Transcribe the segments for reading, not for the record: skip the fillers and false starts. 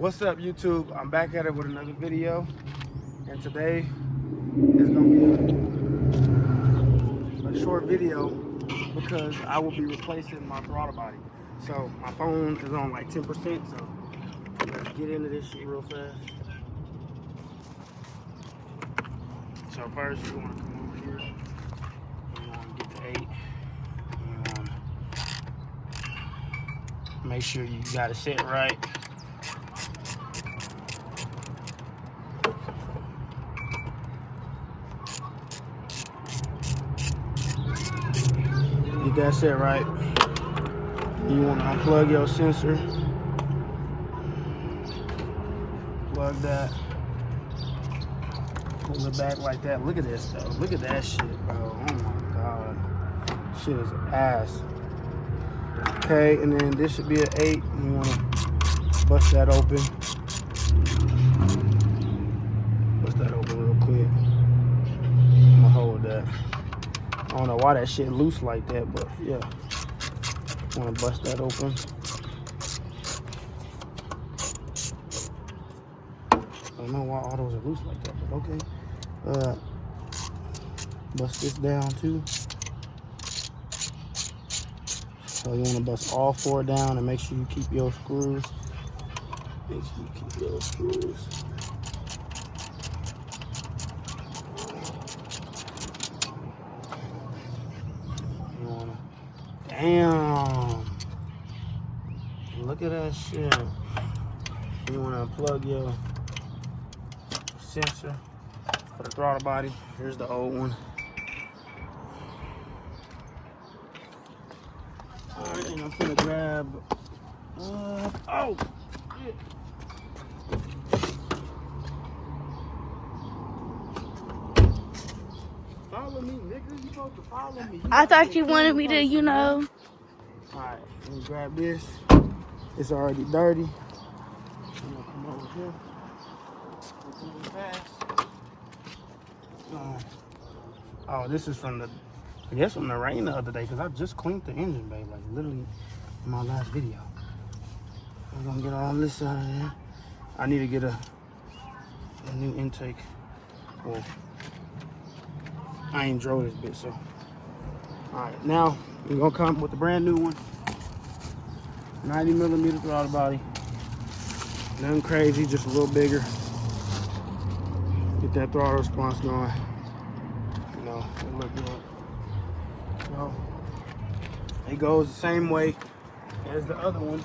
What's up, YouTube? I'm back at it with another video, and today is gonna be a short video because I will be replacing my throttle body. So my phone is on like 10%, so let's get into this shit real fast. So first you want to come over here, you want to get the 8, you want to make sure you got it set right. Get that set right. You want to unplug your sensor. Plug that. Pull it back like that. Look at this though. Look at that shit, bro. Oh my god. Shit is ass. Okay, and then this should be an 8. You want to bust that open. Bust that open real quick. I'm gonna hold that. I don't know why that shit loose like that, but yeah. Want to bust that open. I don't know why all those are loose like that, but okay. Bust this down too. So you want to bust all 4 down and make sure you keep your screws. Make sure you keep your screws. You want to, damn. Look at that shit. You want to unplug your sensor for the throttle body. Here's the old one. Alright, and I'm gonna grab oh shit. Follow me, nigga. You supposed to follow me. I thought you wanted me to, you know. Alright, let me grab this. It's already dirty. I'm gonna come over here. Fast. Oh, this is from the, I guess from the rain the other day, because I just cleaned the engine bay, like literally in my last video. I'm gonna get all this out of there. I need to get a new intake. Well, I ain't drove this bit, so. Alright, now we're gonna come with the brand new one. 90mm throttle body. Nothing crazy, just a little bigger. Get that throttle response going. You know, it look good. So, it goes the same way as the other one.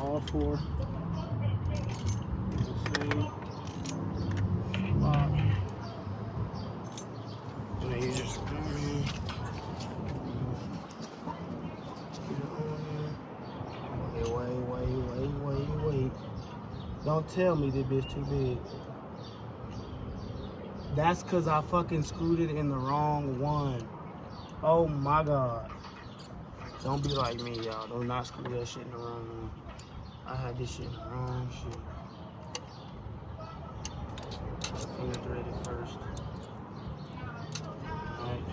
All 4. The same spot. And then you just wait. Don't tell me this bitch too big. That's because I fucking screwed it in the wrong one. Oh my god. Don't be like me, y'all. Do not screw that shit in the wrong one. I had this shit in the wrong shit. Finger thread it first. Alright.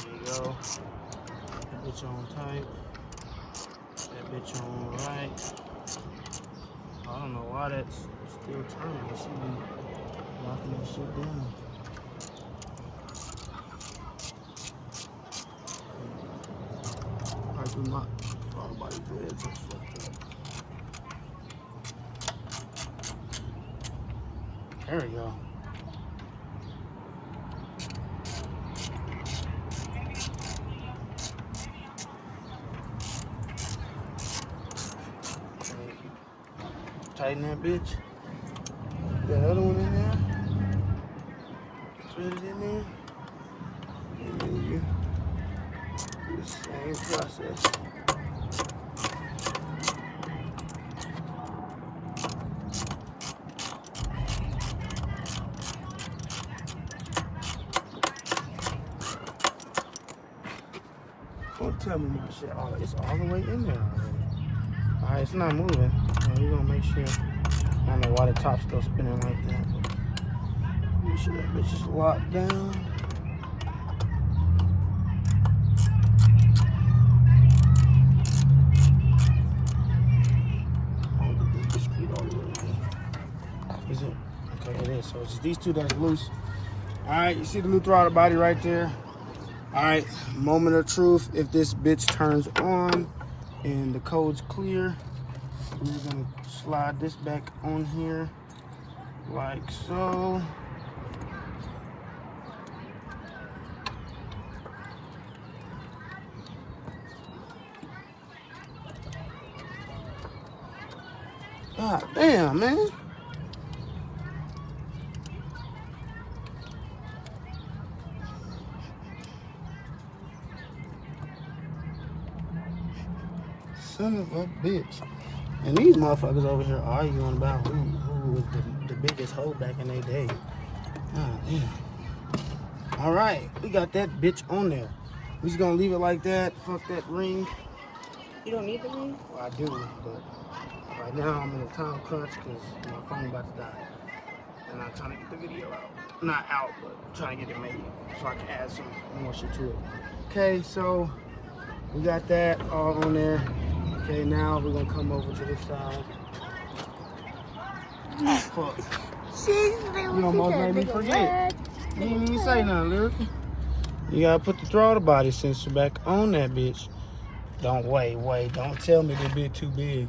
There you go. That bitch on tight. That bitch on right. I don't know why that's still turning. It should be locking that shit down. I do not talk about it threads and stuff. There we go. Tighten that bitch. That other one in there. Thread it in there. And then you do the same process. Don't tell me my shit. Oh, it's all the way in there already. Alright, it's not moving. We're gonna make sure. I don't know why the top's still spinning like that. Make sure that bitch is locked down. Is it? Okay, it is. So it's just these two that's loose. All right, you see the new throttle body right there? All right, moment of truth. If this bitch turns on and the code's clear, we're gonna slide this back on here like so. God damn, man. Son of a bitch. And these motherfuckers over here arguing about who was the biggest hoe back in their day. Oh, damn. All right, we got that bitch on there. We just gonna leave it like that. Fuck that ring. You don't need the ring? Well, I do, but right now I'm in a time crunch because my phone about to die. And I'm trying to get the video out. Not out, but trying to get it made so I can add some more shit to it. Okay, so we got that all on there. Okay, now we're gonna come over to this side. Oh, fuck. You almost made me forget. You didn't even say nothing, Lyric. You gotta put the throttle body sensor back on that bitch. Don't wait. Don't tell me this bit too big.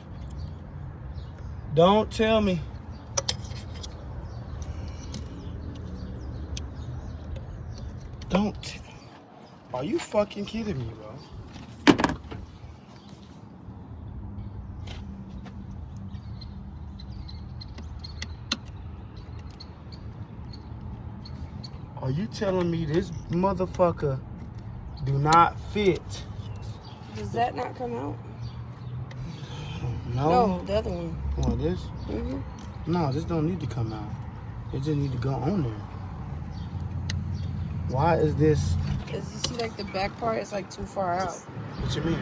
Don't tell me. Don't. Are you fucking kidding me, bro? Are you telling me this motherfucker do not fit? Does that not come out? No. No, the other one. Oh, this? Mm-hmm. No, this don't need to come out. It just need to go on there. Why is this? As you see, like the back part is like too far out. What you mean?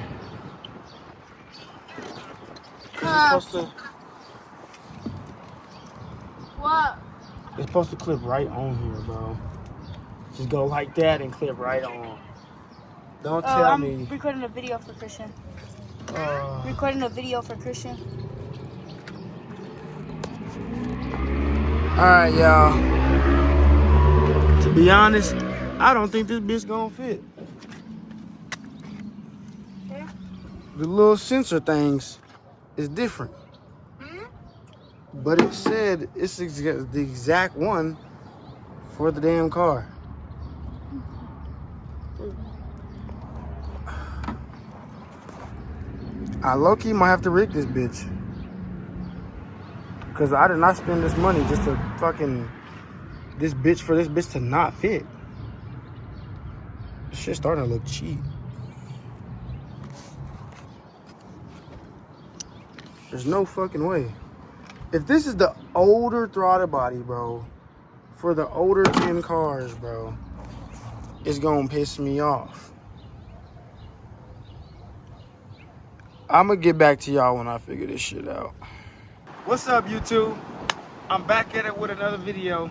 Is it supposed to? What? It's supposed to clip right on here, bro. Just go like that and clip right on. Don't tell me. I'm recording a video for Christian. Uh, Recording a video for Christian. Alright, y'all. To be honest, I don't think this bitch gonna fit. The little sensor things is different. But it said it's the exact one for the damn car. I low-key might have to rig this bitch. Because I did not spend this money just to fucking for this bitch to not fit. This shit's starting to look cheap. There's no fucking way. If this is the older throttle body, bro, for the older gen cars, bro, it's gonna piss me off. I'm gonna get back to y'all when I figure this shit out. What's up, YouTube? I'm back at it with another video.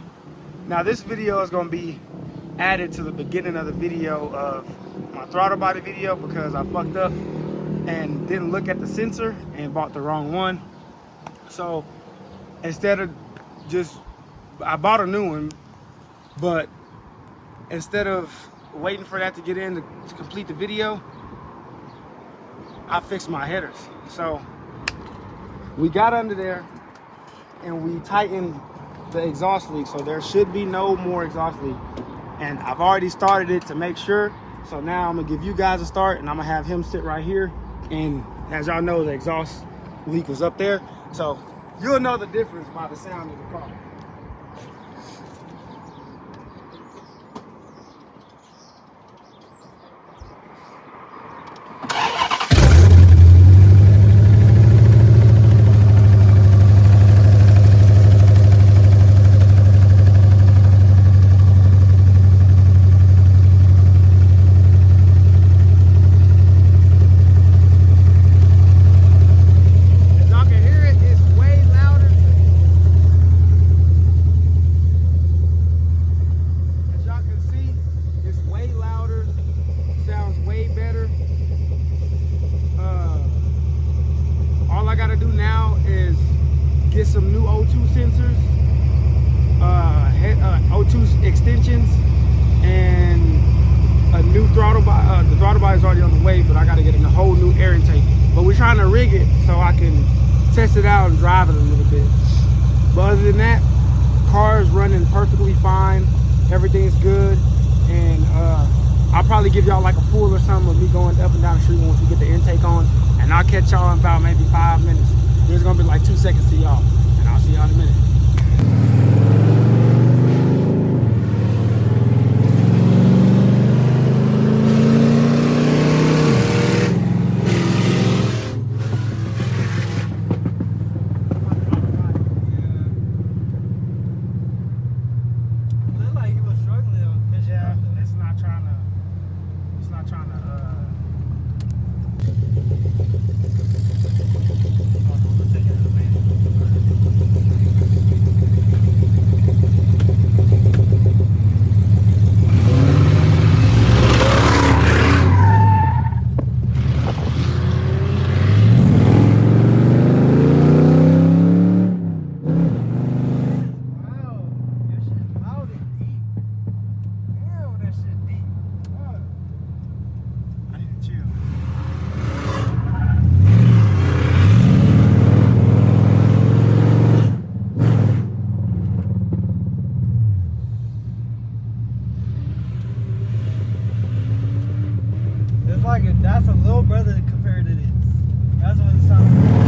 Now, this video is gonna be added to the beginning of the video of my throttle body video because I fucked up and didn't look at the sensor and bought the wrong one. So instead of I bought a new one, but instead of waiting for that to get in to complete the video, I fixed my headers. So we got under there and we tightened the exhaust leak, so there should be no more exhaust leak. And I've already started it to make sure. So now I'm gonna give you guys a start and I'm gonna have him sit right here. And as y'all know, the exhaust leak was up there. So you'll know the difference by the sound of the car. All I gotta do now is get some new O2 sensors O2 extensions and a new throttle bar. The throttle bar is already on the way, but I got to get a whole new air intake. But we're trying to rig it so I can test it out and drive it a little bit. But other than that, car is running perfectly fine. Everything's good, and I'll probably give y'all like a pull or something of me going up and down the street once we get the intake on, and I'll catch y'all in about maybe 5 minutes. There's gonna be like 2 seconds to y'all, and I'll see y'all in a minute. That's a little brother compared to this. That's what it sounds like.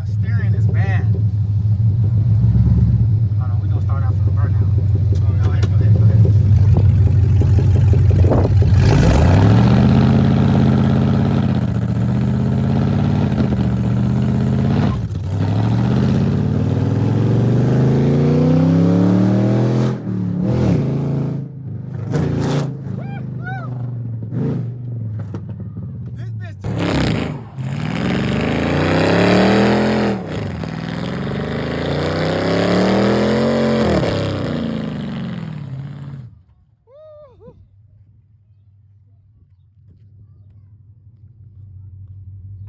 Steering is bad. Hold on, we're gonna start out from the burnout. Go ahead.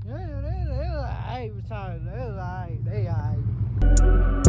Yeah, they alright. They alright.